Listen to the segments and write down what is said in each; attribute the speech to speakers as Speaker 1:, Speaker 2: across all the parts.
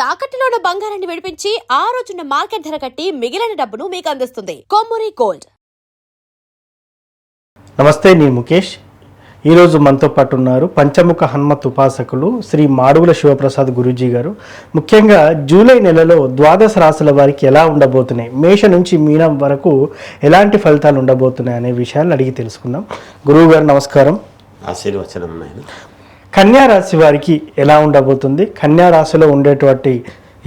Speaker 1: తాకట్టులో ఉన్న బంగారాన్ని విడిపించి ఆ రోజున్న మార్కెట్ ధర కట్టి మిగిలిన డబ్బును మీకు అందిస్తుంది కొమ్మూరి గోల్డ్.
Speaker 2: నమస్తే, నేను ముఖేష్. ఈరోజు మనతో పాటు ఉన్నారు పంచముఖ హనుమత్ ఉపాసకులు శ్రీ మాడుగుల శివప్రసాద్ గురూజీ గారు. ముఖ్యంగా జూలై నెలలో ద్వాదశ రాశుల వారికి ఎలా ఉండబోతున్నాయి, మేష నుంచి మీనం వరకు ఎలాంటి ఫలితాలు ఉండబోతున్నాయి అనే విషయాలు అడిగి తెలుసుకుందాం. గురువు గారు నమస్కారం.
Speaker 3: ఆశీర్వచనం.
Speaker 2: కన్యా రాశి వారికి ఎలా ఉండబోతుంది? కన్యా రాశిలో ఉండేటువంటి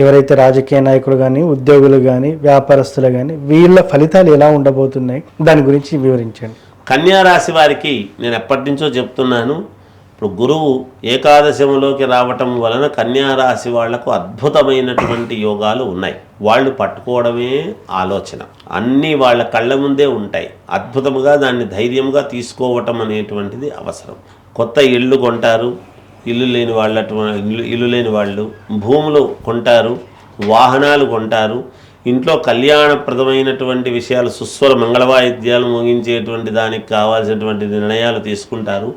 Speaker 2: ఎవరైతే రాజకీయ నాయకులు కానీ, ఉద్యోగులు కానీ, వ్యాపారస్తులు కానీ, వీళ్ళ ఫలితాలు ఎలా ఉండబోతున్నాయి, దాని గురించి వివరించండి.
Speaker 3: కన్యా రాశి వారికి నేను ఎప్పటి నుంచో చెప్తున్నాను, ఇప్పుడు గురువు ఏకాదశంలోకి రావటం వలన కన్యా రాశి వాళ్లకు అద్భుతమైనటువంటి యోగాలు ఉన్నాయి. వాళ్ళు పట్టుకోవడమే ఆలోచన, అన్నీ వాళ్ళ కళ్ళ ముందే ఉంటాయి. అద్భుతముగా దాన్ని ధైర్యంగా తీసుకోవటం అనేటువంటిది అవసరం. కొత్త ఇళ్ళు కొంటారు, ఇల్లు లేని వాళ్ళు భూములు కొంటారు, వాహనాలు కొంటారు, ఇంట్లో కళ్యాణప్రదమైనటువంటి విషయాలు, సుస్వర మంగళవాయిద్యాలు మోగించేటువంటి దానికి కావాల్సినటువంటి నిర్ణయాలు తీసుకుంటారు.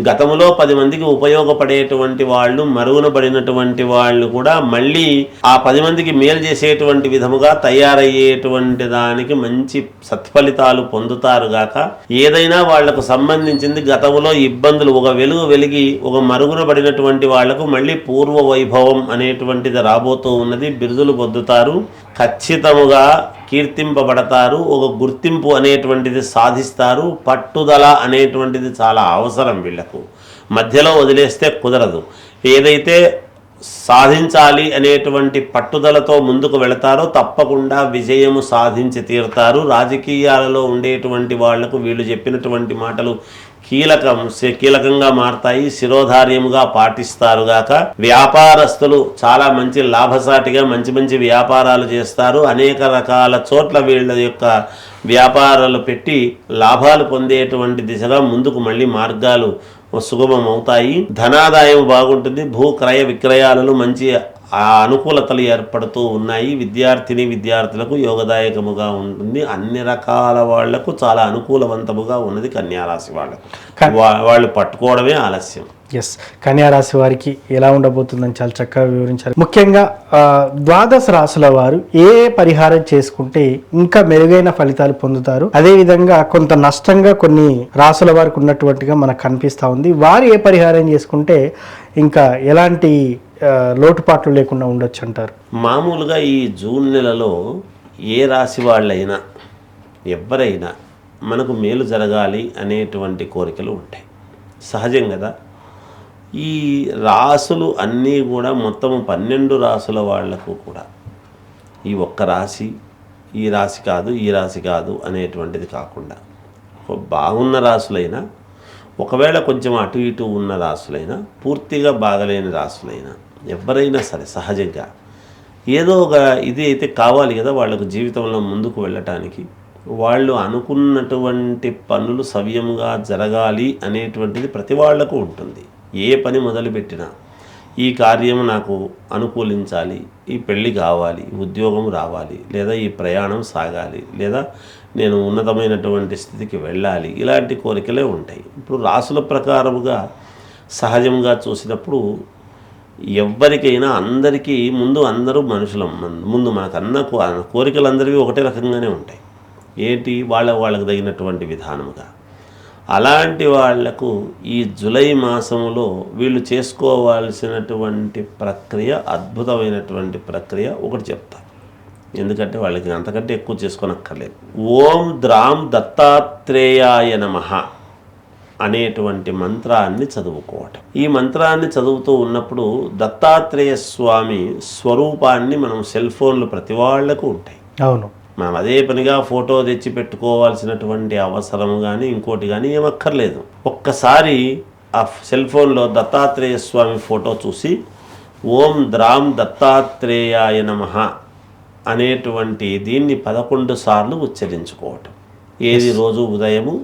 Speaker 3: గతంలో 10 మందికి ఉపయోగపడేటువంటి వాళ్ళు, మరుగున పడినటువంటి వాళ్ళు కూడా మళ్ళీ ఆ 10 మందికి మేలు చేసేటువంటి విధముగా తయారయ్యేటువంటి దానికి మంచి సత్ఫలితాలు పొందుతారు గాక. ఏదైనా వాళ్లకు సంబంధించింది గతంలో ఇబ్బందులు ఒక వెలిగి ఒక మరుగున పడినటువంటి వాళ్లకు మళ్ళీ పూర్వ వైభవం అనేటువంటిది రాబోతూ ఉన్నది. బిరుదులు పొందుతారు, ఖచ్చితముగా కీర్తింపబడతారు, ఒక గుర్తింపు అనేటువంటిది సాధిస్తారు. పట్టుదల అనేటువంటిది చాలా అవసరం వీళ్లకు. మధ్యలో వదిలేస్తే కుదరదు. ఏదైతే సాధించాలి అనేటువంటి పట్టుదలతో ముందుకు వెళతారో తప్పకుండా విజయము సాధించి తీరుతారు. రాజకీయాలలో ఉండేటువంటి వాళ్లకు వీళ్ళు చెప్పినటువంటి మాటలు కీలకంగా మారతాయి, శిరోధార్యముగా పాటిస్తారుగాక. వ్యాపారస్తులు చాలా మంచి లాభసాటిగా మంచి వ్యాపారాలు చేస్తారు. అనేక రకాల చోట్ల వీళ్ళ యొక్క వ్యాపారాలు పెట్టి లాభాలు పొందేటువంటి దిశగా ముందుకు మళ్ళీ మార్గాలు సుగమం అవుతాయి. ధనాదాయం బాగుంటుంది. భూ క్రయ విక్రయాలలో మంచి అనుకూలతలు ఏర్పడుతూ ఉన్నాయి. విద్యార్థులకు యోగదాయకముగా ఉంటుంది. అన్ని రకాల వాళ్లకు చాలా అనుకూలవంతముగా ఉన్నది కన్యారాశి వాళ్ళకు. వాళ్ళు పట్టుకోవడమే ఆలస్యం.
Speaker 2: ఎస్, కన్యారాశి వారికి ఎలా ఉండబోతుందని చాలా చక్కగా వివరించారు. ముఖ్యంగా ద్వాదశ రాశుల వారు ఏ పరిహారం చేసుకుంటే ఇంకా మెరుగైన ఫలితాలు పొందుతారు, అదేవిధంగా కొంత నష్టంగా కొన్ని రాశుల వారికి ఉన్నటువంటిగా మనకు కనిపిస్తూ ఉంది. వారు ఏ పరిహారం చేసుకుంటే ఇంకా ఎలాంటి లోటుపాట్లు లేకుండా ఉండొచ్చు అంటారు?
Speaker 3: మామూలుగా ఈ జూన్ నెలలో ఏ రాశి వాళ్ళైనా ఎవరైనా మనకు మేలు జరగాలి అనేటువంటి కోరికలు ఉంటాయి, సహజం కదా. ఈ రాసులు అన్నీ కూడా మొత్తం 12 రాసుల వాళ్లకు కూడా ఈ ఒక్క రాశి, ఈ రాశి కాదు, ఈ రాశి కాదు అనేటువంటిది కాకుండా బాగున్న రాసులైనా, ఒకవేళ కొంచెం అటు ఇటు ఉన్న రాసులైనా, పూర్తిగా బాగలేని రాసులైనా, ఎవరైనా సరే సహజంగా ఏదో ఒక ఇది అయితే కావాలి కదా వాళ్ళకు జీవితంలో ముందుకు వెళ్ళటానికి. వాళ్ళు అనుకున్నటువంటి పనులు సవ్యంగా జరగాలి అనేటువంటిది ప్రతి వాళ్లకు ఉంటుంది. ఏ పని మొదలుపెట్టినా ఈ కార్యము నాకు అనుకూలించాలి, ఈ పెళ్ళి కావాలి, ఉద్యోగం రావాలి, లేదా ఈ ప్రయాణం సాగాలి, లేదా నేను ఉన్నతమైనటువంటి స్థితికి వెళ్ళాలి, ఇలాంటి కోరికలే ఉంటాయి. ఇప్పుడు రాసుల ప్రకారముగా సహజంగా చూసినప్పుడు ఎవరికైనా అందరికీ ముందు అందరూ మనుషులం. ముందు మనకన్నా కోరికలు అందరివి ఒకటే రకంగానే ఉంటాయి. ఏంటి వాళ్ళకు తగినటువంటి విధానముగా. అలాంటి వాళ్లకు ఈ జూలై మాసంలో వీళ్ళు చేసుకోవాల్సినటువంటి ప్రక్రియ, అద్భుతమైనటువంటి ప్రక్రియ ఒకటి చెప్తారు. ఎందుకంటే వాళ్ళకి అంతకంటే ఎక్కువ చేసుకోనక్కర్లేదు. ఓం ద్రాం దత్తాత్రేయాయ నమః అనేటువంటి మంత్రాన్ని చదువుకోవటం. ఈ మంత్రాన్ని చదువుతూ ఉన్నప్పుడు దత్తాత్రేయ స్వామి స్వరూపాన్ని మనం సెల్ ఫోన్లు ప్రతి వాళ్లకు ఉంటాయి.
Speaker 2: అవును,
Speaker 3: మనం అదే పనిగా ఫోటో తెచ్చి పెట్టుకోవాల్సినటువంటి అవసరం కానీ ఇంకోటి కానీ ఏమక్కర్లేదు. ఒక్కసారి ఆ సెల్ ఫోన్లో దత్తాత్రేయ స్వామి ఫోటో చూసి ఓం ద్రాం దత్తాత్రేయాయ నమః అనేటువంటి దీన్ని 11 సార్లు ఉచ్చరించుకోవటం. ఏది రోజు ఉదయము,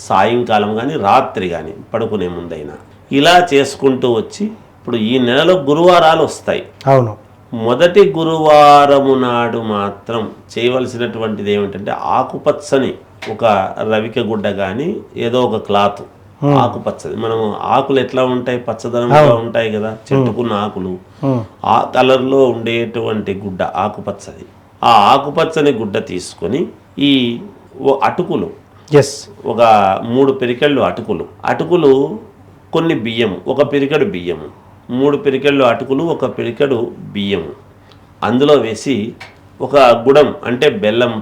Speaker 3: సాయంకాలం కానీ, రాత్రి కానీ, పడుకునే ముందైనా ఇలా చేసుకుంటూ వచ్చి, ఇప్పుడు ఈ నెలలో గురువారాలు వస్తాయి.
Speaker 2: అవును,
Speaker 3: మొదటి గురువారము నాడు మాత్రం చేయవలసినటువంటిది ఏమిటంటే ఆకుపచ్చని ఒక రవిక గుడ్డ కానీ ఏదో ఒక క్లాత్ ఆకుపచ్చది. మనం ఆకులు ఎట్లా ఉంటాయి, పచ్చదనంగా ఉంటాయి కదా, చెట్టుకున్న ఆకులు, ఆ కలర్లో ఉండేటువంటి గుడ్డ ఆకుపచ్చది. ఆ ఆకుపచ్చని గుడ్డ తీసుకొని ఈ అటుకులు,
Speaker 2: ఎస్,
Speaker 3: ఒక 3 పిరికెళ్ళు అటుకులు కొన్ని బియ్యము, 1 పిరికెడు బియ్యము, 3 పిరికెళ్ళు అటుకులు, 1 పిరికెడు బియ్యము అందులో వేసి ఒక గుడం అంటే బెల్లం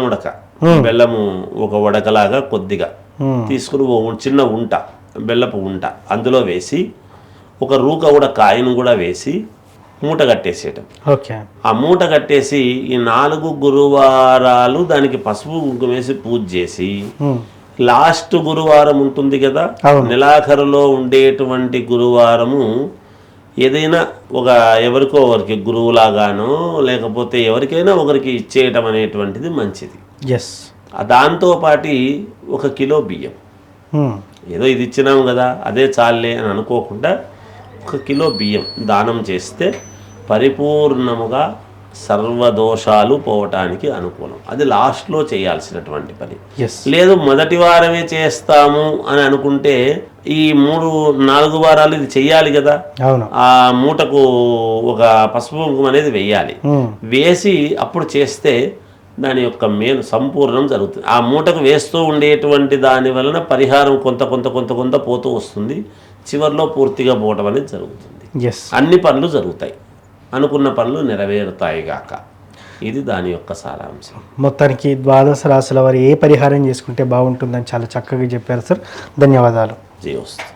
Speaker 3: ఉడక, బెల్లము ఒక ఉడకలాగా కొద్దిగా తీసుకుని చిన్న ఉంట, బెల్లపు ఉంట అందులో వేసి ఒక రూక కూడా కాయను కూడా వేసి మూట కట్టేసేయటం.
Speaker 2: ఓకే.
Speaker 3: ఆ మూట కట్టేసి ఈ 4 గురువారాలు దానికి పసుపు కుంకుమ వేసి పూజ చేసి లాస్ట్ గురువారం ఉంటుంది కదా, నెలాఖరులో ఉండేటువంటి గురువారము ఏదైనా ఒక ఎవరికో ఒకరికి గురువులాగానో లేకపోతే ఎవరికైనా ఒకరికి ఇచ్చేయటం అనేటువంటిది మంచిది.
Speaker 2: ఎస్.
Speaker 3: దాంతోపాటి 1 కిలో బియ్యం, ఏదో ఇది ఇచ్చినాము కదా అదే చాలే అని అనుకోకుండా 1 కిలో బియ్యం దానం చేస్తే పరిపూర్ణముగా సర్వదోషాలు పోవటానికి అనుకూలం. అది లాస్ట్లో చేయాల్సినటువంటి పని. లేదు మొదటి వారమే చేస్తాము అని అనుకుంటే ఈ 3-4 వారాలు ఇది చెయ్యాలి కదా, ఆ మూటకు ఒక పసుపు కుంకుమ అనేది వేయాలి. వేసి అప్పుడు చేస్తే దాని యొక్క మేలు సంపూర్ణం జరుగుతుంది. ఆ మూటకు వేస్తూ ఉండేటువంటి దాని వలన పరిహారం కొంత కొంత కొంత కొంత పోతూ వస్తుంది. చివరిలో పూర్తిగా పోవటం అనేది జరుగుతుంది. అన్ని పనులు జరుగుతాయి, అనుకున్న పనులు నెరవేరుతాయి గాక. ఇది దాని యొక్క సారాంశం.
Speaker 2: మొత్తానికి ద్వాదశ రాశుల వారు ఏ పరిహారం చేసుకుంటే బాగుంటుందని చాలా చక్కగా చెప్పారు సార్. ధన్యవాదాలు.
Speaker 3: జయోస్తు.